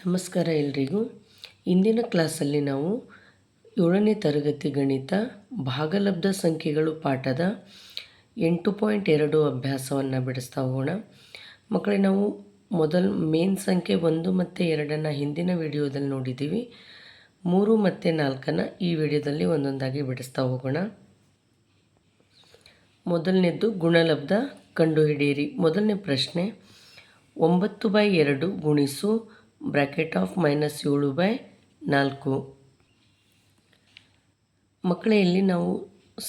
ನಮಸ್ಕಾರ ಎಲ್ರಿಗೂ. ಇಂದಿನ ಕ್ಲಾಸಲ್ಲಿ ನಾವು 7ನೇ ತರಗತಿ ಗಣಿತ ಭಾಗಲಬ್ಧ ಸಂಖ್ಯೆಗಳು ಪಾಠದ 8.2 ಅಭ್ಯಾಸವನ್ನು ಬಿಡಿಸ್ತಾ ಹೋಗೋಣ. ಮಕ್ಕಳೇ, ನಾವು ಮೇನ್ ಸಂಖ್ಯೆ 1 ಮತ್ತು 2 ಹಿಂದಿನ ವಿಡಿಯೋದಲ್ಲಿ ನೋಡಿದ್ದೀವಿ. 3 ಮತ್ತು 4 ಈ ವಿಡಿಯೋದಲ್ಲಿ ಒಂದೊಂದಾಗಿ ಬಿಡಿಸ್ತಾ ಹೋಗೋಣ. ಮೊದಲನೇದು ಗುಣಲಬ್ಧ ಕಂಡುಹಿಡಿಯಿರಿ. ಮೊದಲನೇ ಪ್ರಶ್ನೆ, 9/2 ಗುಣಿಸು -7/4. ಮಕ್ಕಳೇ, ಇಲ್ಲಿ ನಾವು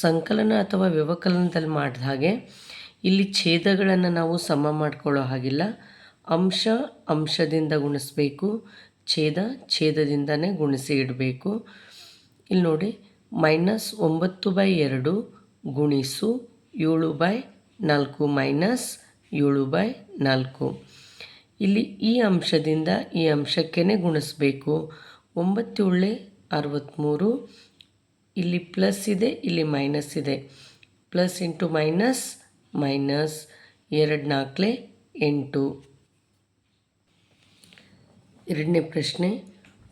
ಸಂಕಲನ ಅಥವಾ ವ್ಯವಕಲನದಲ್ಲಿ ಮಾಡಿದ ಹಾಗೆ ಇಲ್ಲಿ ಛೇದಗಳನ್ನು ನಾವು ಸಮ ಮಾಡಿಕೊಳ್ಳೋ ಹಾಗಿಲ್ಲ. ಅಂಶದಿಂದ ಗುಣಿಸಬೇಕು, ಛೇದದಿಂದನೇ ಗುಣಿಸಿ ಇಡಬೇಕು. ಇಲ್ಲಿ ನೋಡಿ, -9/2 ಗುಣಿಸು 7/4 -7/4. ಇಲ್ಲಿ ಈ ಅಂಶದಿಂದ ಈ ಅಂಶಕ್ಕೇ ಗುಣಿಸಬೇಕು. 9 63, ಇಲ್ಲಿ ಪ್ಲಸ್ ಇದೆ, ಇಲ್ಲಿ ಮೈನಸ್ ಇದೆ. Plus into minus, 2 4 8. ಎರಡನೇ ಪ್ರಶ್ನೆ,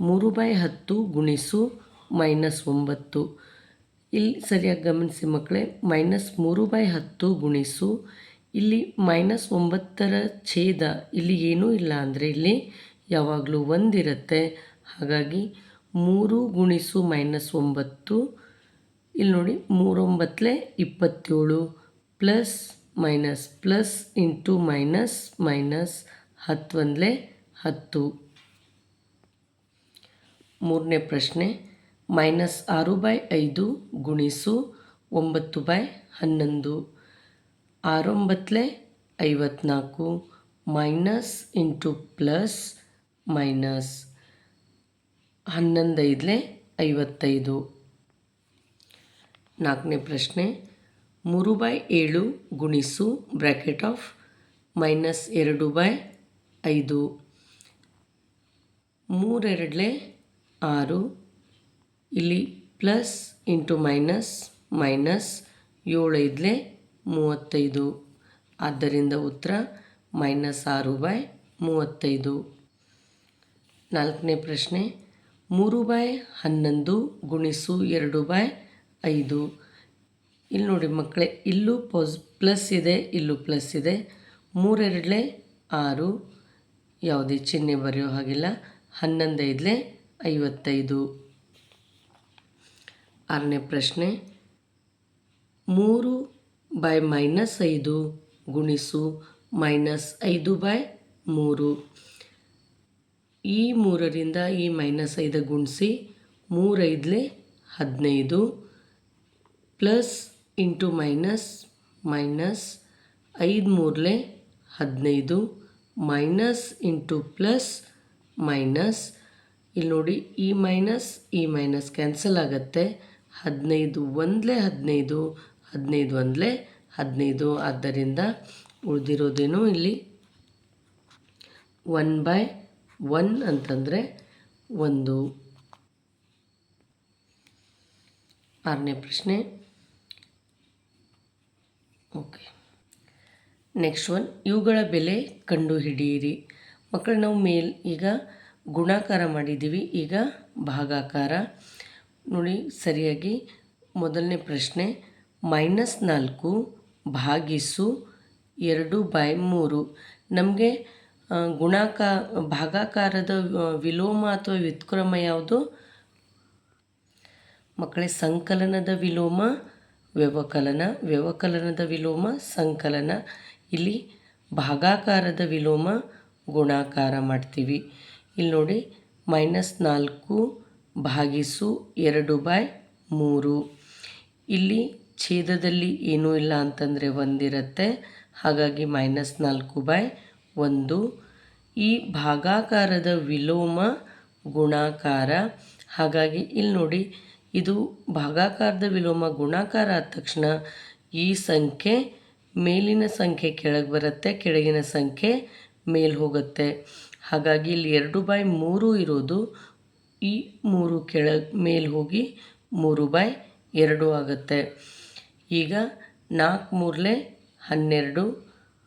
3/10 ಗುಣಿಸು -9. ಇಲ್ಲಿ ಸರಿಯಾಗಿ ಗಮನಿಸಿ ಮಕ್ಕಳೇ, -3/10 ಗುಣಿಸು, ಇಲ್ಲಿ -9ರ ಛೇದ ಇಲ್ಲಿ ಏನೂ ಇಲ್ಲ, ಅಂದರೆ ಇಲ್ಲಿ ಯಾವಾಗಲೂ ಒಂದಿರುತ್ತೆ. ಹಾಗಾಗಿ 3 ಗುಣಿಸು -9. ಇಲ್ಲಿ ನೋಡಿ, 3 9 27 plus minus plus into minus 10 1 10. ಮೂರನೇ ಪ್ರಶ್ನೆ, -6/5 ಗುಣಿಸು 9/11. 6 9 54 ಮೈನಸ್ ಇಂಟು ಪ್ಲಸ್ ಮೈನಸ್ 11 5 55. ನಾಲ್ಕನೇ ಪ್ರಶ್ನೆ, 3/7 ಗುಣಿಸು -2/5. 3 2 6, ಇಲ್ಲಿ ಪ್ಲಸ್ ಇಂಟು ಮೈನಸ್ 7 5 35. ಆದ್ದರಿಂದ ಉತ್ತರ -6/35. ನಾಲ್ಕನೇ ಪ್ರಶ್ನೆ, 3/11 ಗುಣಿಸು 2/5. ಇಲ್ಲಿ ನೋಡಿ ಮಕ್ಕಳೇ, ಇಲ್ಲೂ ಪ್ಲಸ್ ಇದೆ, ಇಲ್ಲೂ ಪ್ಲಸ್ ಇದೆ. 3 2 6, ಯಾವುದೇ ಚಿಹ್ನೆ ಬರೆಯೋ ಹಾಗಿಲ್ಲ. 11 5 55. ಆರನೇ ಪ್ರಶ್ನೆ, 3/-5 ಗುಣಿಸು -5/3. ಈ 3ರಿಂದ ಈ -5 ಗುಣಿಸಿ 3 5 15 plus into minus 5 3 15 minus into plus minus. ಇಲ್ಲಿ ನೋಡಿ, ಈ ಮೈನಸ್ ಕ್ಯಾನ್ಸಲ್ ಆಗುತ್ತೆ. 15 1 15 15 1 15. ಆದ್ದರಿಂದ ಉಳಿದಿರೋದೇನು ಇಲ್ಲಿ 1/1 ಅಂತಂದರೆ 1. ಆರನೇ ಪ್ರಶ್ನೆ. ಓಕೆ, ನೆಕ್ಸ್ಟ್ ಒನ್, ಇವುಗಳ ಬೆಲೆ ಕಂಡುಹಿಡಿಯಿರಿ. ಮಕ್ಕಳು, ನಾವು ಈಗ ಗುಣಾಕಾರ ಮಾಡಿದ್ದೀವಿ, ಈಗ ಭಾಗಾಕಾರ ನೋಡಿ ಸರಿಯಾಗಿ. ಮೊದಲನೇ ಪ್ರಶ್ನೆ, -4 ಭಾಗಿಸು 2/3. ನಮಗೆ ಭಾಗಾಕಾರದ ವಿಲೋಮ ಅಥವಾ ವ್ಯುತ್ಕ್ರಮ ಯಾವುದು ಮಕ್ಕಳೇ? ಸಂಕಲನದ ವಿಲೋಮ ವ್ಯವಕಲನ, ವ್ಯವಕಲನದ ವಿಲೋಮ ಸಂಕಲನ. ಇಲ್ಲಿ ಭಾಗಾಕಾರದ ವಿಲೋಮ ಗುಣಾಕಾರ ಮಾಡ್ತೀವಿ. ಇಲ್ಲಿ ನೋಡಿ, -4 ಭಾಗಿಸು 2/3. ಇಲ್ಲಿ ಛೇದದಲ್ಲಿ ಏನೂ ಇಲ್ಲ ಅಂತಂದರೆ ಒಂದಿರುತ್ತೆ. ಹಾಗಾಗಿ -4/1. ಈ ಭಾಗಾಕಾರದ ವಿಲೋಮ ಗುಣಾಕಾರ. ಹಾಗಾಗಿ ಇಲ್ಲಿ ನೋಡಿ, ಇದು ಭಾಗಾಕಾರದ ವಿಲೋಮ ಗುಣಾಕಾರ ಆದ ತಕ್ಷಣ ಈ ಸಂಖ್ಯೆ ಮೇಲಿನ ಸಂಖ್ಯೆ ಕೆಳಗೆ ಬರುತ್ತೆ, ಕೆಳಗಿನ ಸಂಖ್ಯೆ ಮೇಲೆ ಹೋಗುತ್ತೆ. ಹಾಗಾಗಿ ಇಲ್ಲಿ 2/3 ಇರೋದು ಈ 3 ಮೇಲೆ ಹೋಗಿ 3/2 ಆಗುತ್ತೆ. ಈಗ 4 3 12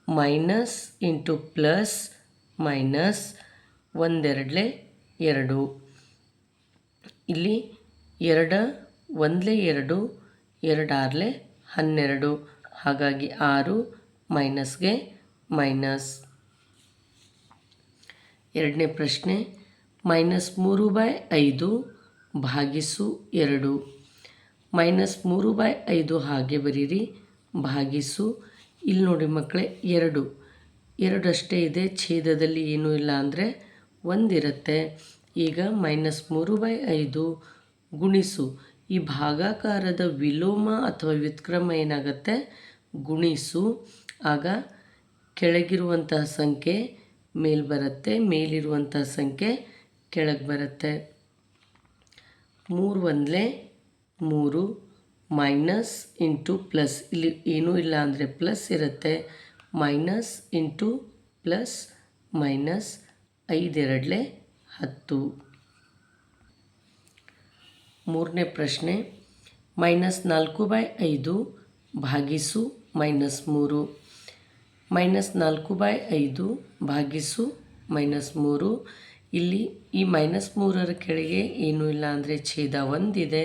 ಮೈನಸ್ ಇಂಟು ಪ್ಲಸ್ ಮೈನಸ್ 1 2 2. ಇಲ್ಲಿ 2 1 2 2 6 12, ಹಾಗಾಗಿ 6 ಮೈನಸ್ಗೆ ಮೈನಸ್. ಎರಡನೇ ಪ್ರಶ್ನೆ, -3/5 ಭಾಗಿಸು 2. -3/5 ಹಾಗೆ ಬರೀರಿ, ಭಾಗಿಸು. ಇಲ್ಲಿ ನೋಡಿ ಮಕ್ಕಳೇ, 2 ಅಷ್ಟೇ ಇದೆ, ಛೇದದಲ್ಲಿ ಏನೂ ಇಲ್ಲ ಅಂದರೆ 1 ಇರುತ್ತೆ. ಈಗ -3/5 ಗುಣಿಸು, ಈ ಭಾಗಾಕಾರದ ವಿಲೋಮ ಅಥವಾ ವ್ಯುತ್ಕ್ರಮ ಏನಾಗುತ್ತೆ, ಗುಣಿಸು. ಆಗ ಕೆಳಗಿರುವಂತಹ ಸಂಖ್ಯೆ ಮೇಲೆ ಬರುತ್ತೆ, ಮೇಲಿರುವಂತಹ ಸಂಖ್ಯೆ ಕೆಳಗೆ ಬರುತ್ತೆ. 3 1 3, ಮೈನಸ್ ಇಂಟು ಪ್ಲಸ್, ಇಲ್ಲಿ ಏನೂ ಇಲ್ಲ ಅಂದರೆ ಪ್ಲಸ್ ಇರುತ್ತೆ. Minus into plus minus, 5 2 10. ಮೂರನೇ ಪ್ರಶ್ನೆ, -4/5 ಭಾಗಿಸು -3. -4/5 ಭಾಗಿಸು -3. ಇಲ್ಲಿ ಈ -3ರ ಕೆಳಗೆ ಏನೂ ಇಲ್ಲ ಅಂದರೆ ಛೇದ 1 ಇದೆ.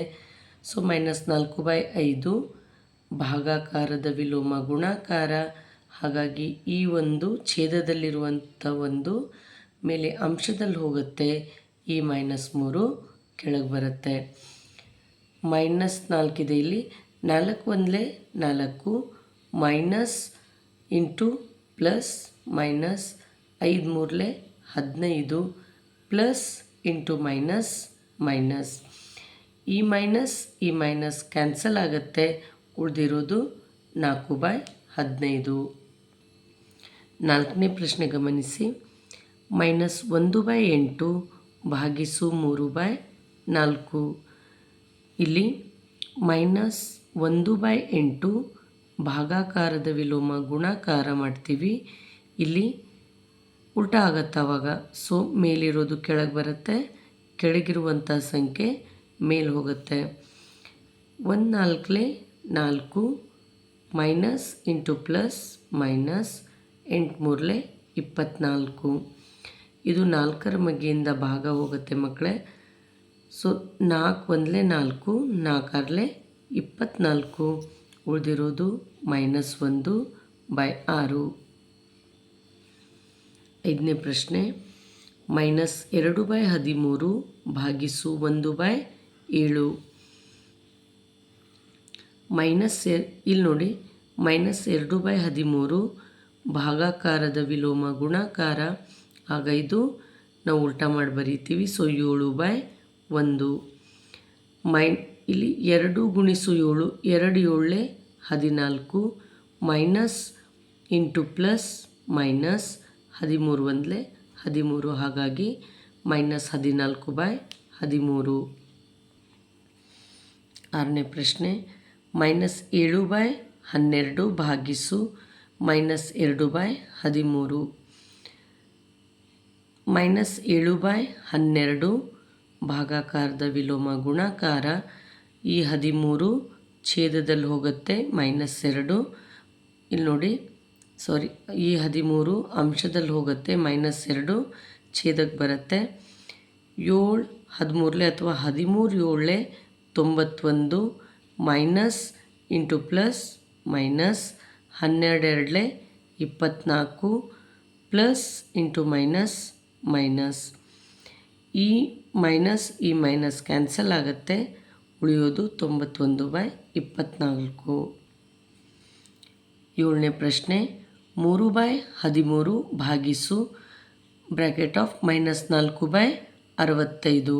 ಸೊ -4/5 ಭಾಗಾಕಾರದ ವಿಲೋಮ ಗುಣಾಕಾರ, ಹಾಗಾಗಿ ಈ ಒಂದು ಛೇದದಲ್ಲಿರುವಂಥ ಒಂದು ಮೇಲೆ ಅಂಶದಲ್ಲಿ ಹೋಗುತ್ತೆ, ಈ -3 ಕೆಳಗೆ ಬರುತ್ತೆ. -4 ಇದೆ, ಇಲ್ಲಿ 4 1 4, minus into plus minus, 5 3 15, plus into minus minus. ಈ ಮೈನಸ್ ಕ್ಯಾನ್ಸಲ್ ಆಗುತ್ತೆ, ಉಳಿದಿರೋದು 4/15. ನಾಲ್ಕನೇ ಪ್ರಶ್ನೆ ಗಮನಿಸಿ, -1/8 ಭಾಗಿಸು 3/4. ಇಲ್ಲಿ -1/8 ಭಾಗಾಕಾರದ ವಿಲೋಮ ಗುಣಾಕಾರ ಮಾಡ್ತೀವಿ, ಇಲ್ಲಿ ಉಲ್ಟಾ ಆಗತ್ತೆ ಆವಾಗ. ಸೊ ಮೇಲಿರೋದು ಕೆಳಗೆ ಬರುತ್ತೆ, ಕೆಳಗಿರುವಂಥ ಸಂಖ್ಯೆ ಮೇಲೆ ಹೋಗುತ್ತೆ. 1 4 4, ಮೈನಸ್ ಇಂಟು ಪ್ಲಸ್ ಮೈನಸ್, 8 3 24. ಇದು 4ರ ಮಗ್ಗಿಯಿಂದ ಭಾಗ ಹೋಗುತ್ತೆ ಮಕ್ಕಳೇ. ಸೊ 4 1 4, 4 6 24, ಉಳಿದಿರೋದು -1/6. ಐದನೇ ಪ್ರಶ್ನೆ, -2/13 ಭಾಗಿಸು 1/7. ಇಲ್ಲಿ ನೋಡಿ, -2/13 ಭಾಗಾಕಾರದ ವಿಲೋಮ ಗುಣಾಕಾರ, ಆಗ ಇದು ನಾವು ಉಲ್ಟಾ ಮಾಡಿ ಬರೀತೀವಿ. ಸೊ 7/1. ಇಲ್ಲಿ 2 ಗುಣಿಸು 7, 2 7 14, ಮೈನಸ್ ಇಂಟು ಪ್ಲಸ್ ಮೈನಸ್, 13 1 13, ಹಾಗಾಗಿ -14/13. ಆರನೇ ಪ್ರಶ್ನೆ, -7/12 ಭಾಗಿಸು -2/13. -7/12 ಭಾಗಾಕಾರದ ವಿಲೋಮ ಗುಣಾಕಾರ, ಈ 13 ಛೇದದಲ್ಲಿ ಹೋಗುತ್ತೆ, -2. ಇಲ್ಲಿ ನೋಡಿ, ಈ 13 ಅಂಶದಲ್ಲಿ ಹೋಗುತ್ತೆ, -2 ಛೇದಕ್ಕೆ ಬರುತ್ತೆ. 7 13 ಅಥವಾ 13 7 91, minus into plus minus, 12 2 24, plus into minus minus. ಈ ಮೈನಸ್ ಕ್ಯಾನ್ಸಲ್ ಆಗುತ್ತೆ, ಉಳಿಯೋದು 91/24. ಏಳನೇ ಪ್ರಶ್ನೆ, 3/13 ಭಾಗಿಸು (-4/65).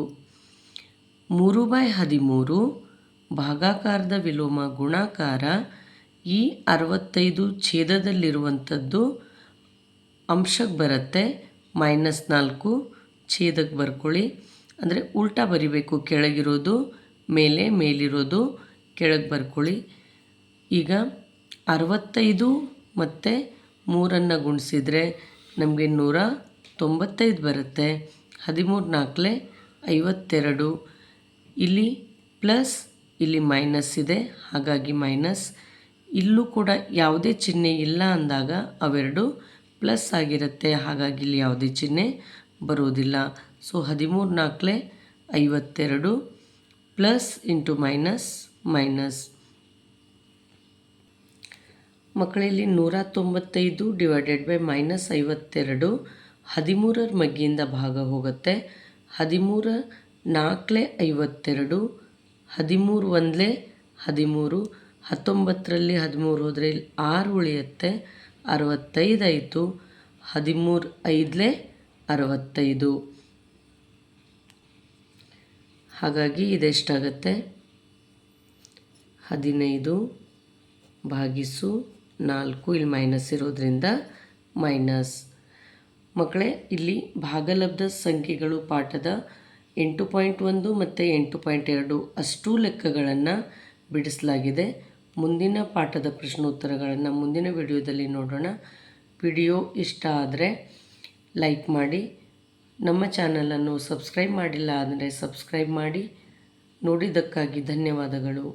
3/13 ಭಾಗಾಕಾರದ ವಿಲೋಮ ಗುಣಾಕಾರ, ಈ 65 ಛೇದದಲ್ಲಿರುವಂಥದ್ದು ಅಂಶಕ್ಕೆ ಬರುತ್ತೆ, -4 ಛೇದಕ್ಕೆ ಬರ್ಕೊಳ್ಳಿ. ಅಂದರೆ ಉಲ್ಟಾ ಬರಿಬೇಕು, ಕೆಳಗಿರೋದು ಮೇಲೆ, ಮೇಲಿರೋದು ಕೆಳಗೆ ಬರ್ಕೊಳ್ಳಿ. ಈಗ 65 ಮತ್ತು 3 ಗುಣಿಸಿದರೆ ನಮಗೆ 195 ಬರುತ್ತೆ. 13 4 52. ಇಲ್ಲಿ ಪ್ಲಸ್, ಇಲ್ಲಿ ಮೈನಸ್ ಇದೆ, ಹಾಗಾಗಿ ಮೈನಸ್. ಇಲ್ಲೂ ಕೂಡ ಯಾವುದೇ ಚಿಹ್ನೆ ಇಲ್ಲ ಅಂದಾಗ ಅವೆರಡು ಪ್ಲಸ್ ಆಗಿರುತ್ತೆ, ಹಾಗಾಗಿ ಇಲ್ಲಿ ಯಾವುದೇ ಚಿಹ್ನೆ ಬರೋದಿಲ್ಲ. So 13 ನಾಲ್ಕಲೆ 52 plus into minus minus. ಮಕ್ಕಳಲ್ಲಿ 195 ಡಿವೈಡೆಡ್ ಬೈ -52 13ರ ಮಗ್ಗಿಯಿಂದ ಭಾಗ ಹೋಗುತ್ತೆ. 13 ನಾಲ್ಕಲೆ 52, 13 ಒಂದಲೆ 13, 19ರಲ್ಲಿ 13 ಹೋದರೆ 6 ಉಳಿಯುತ್ತೆ, 65 ಆಯಿತು. 13 5ಲೆ 65. ಹಾಗಾಗಿ ಇದೆಷ್ಟಾಗುತ್ತೆ? 15 ಭಾಗಿಸು 4, ಇಲ್ಲಿ ಮೈನಸ್ ಇರೋದ್ರಿಂದ ಮೈನಸ್. ಮಕ್ಕಳೇ, ಇಲ್ಲಿ ಭಾಗಲಬ್ಧ ಸಂಖ್ಯೆಗಳು ಪಾಠದ 8.1 ಮತ್ತು 8.2 ಅಷ್ಟೂ ಲೆಕ್ಕಗಳನ್ನು ಬಿಡಿಸಲಾಗಿದೆ. ಮುಂದಿನ ಪಾಠದ ಪ್ರಶ್ನೋತ್ತರಗಳನ್ನು ಮುಂದಿನ ವಿಡಿಯೋದಲ್ಲಿ ನೋಡೋಣ. ವಿಡಿಯೋ ಇಷ್ಟ ಆದರೆ ಲೈಕ್ ಮಾಡಿ. ನಮ್ಮ ಚಾನಲನ್ನು ಸಬ್ಸ್ಕ್ರೈಬ್ ಮಾಡಿಲ್ಲ ಅಂದರೆ ಸಬ್ಸ್ಕ್ರೈಬ್ ಮಾಡಿ. ನೋಡಿದ್ದಕ್ಕಾಗಿ ಧನ್ಯವಾದಗಳು.